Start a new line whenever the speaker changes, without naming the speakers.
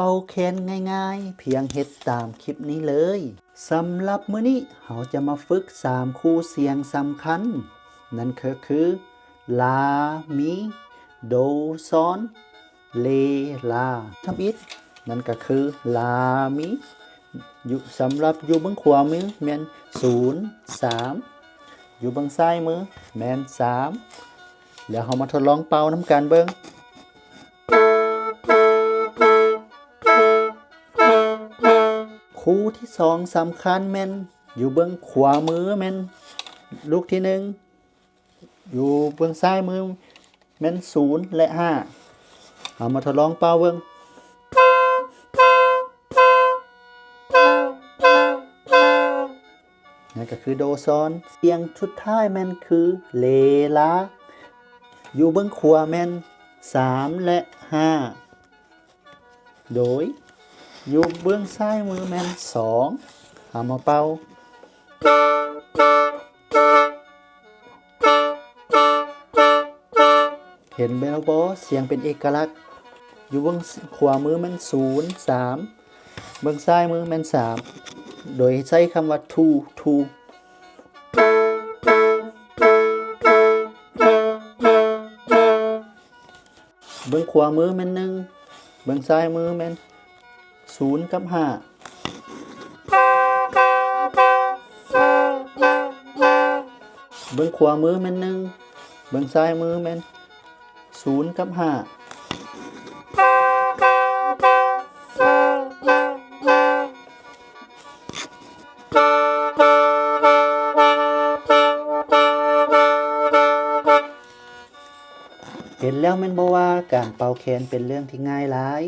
ป่าแคนง่ายๆเพียงเฮ็ดตามคลิปนี้เลยสำหรับมื้อนี้เราจะมาฝึก3คู่เสียงสำคัญนั่นก็คือลามิโดซอนเลลาทำอิฐนั่นก็คือลามิอยู่สำหรับอยู่เบื้องขวามือแม่น0 3อยู่เบื้องซ้ายมือแม่น3แล้วเรามาทดลองเป่าน้ำกันเบิ่งคู่ที่2สำคัญแม่นอยู่เบื้องขวามือแม่นลูกที่1อยู่เบื้องซ้ายมือแม่น0และ5เอามาทดลองเป่าเบิ่งนั่นก็คือโดซอนเสียงสุดท้ายแม่นคือเลลาอยู่เบื้องขวาแม่น3และ5โดยอยู่เบื้องซ้ายมือแม่น2เอามาเป่าเห็นไหมบ่เสียงเป็นเอกลักษณ์อยู่เบื้องขวามือแม่น0 3เบื้องซ้ายมือแม่น3โดยใช้คำว่า to เบื้องขวามือแม่น1เบื้องซ้ายมือแม่น0กับ5เบื้องขวามือแม่น1เบื้องซ้ายมือแม่น0กับ5เห็นแล้วแม่นบ่ว่าการเป่าแคนเป็นเรื่องที่ง่ายหลาย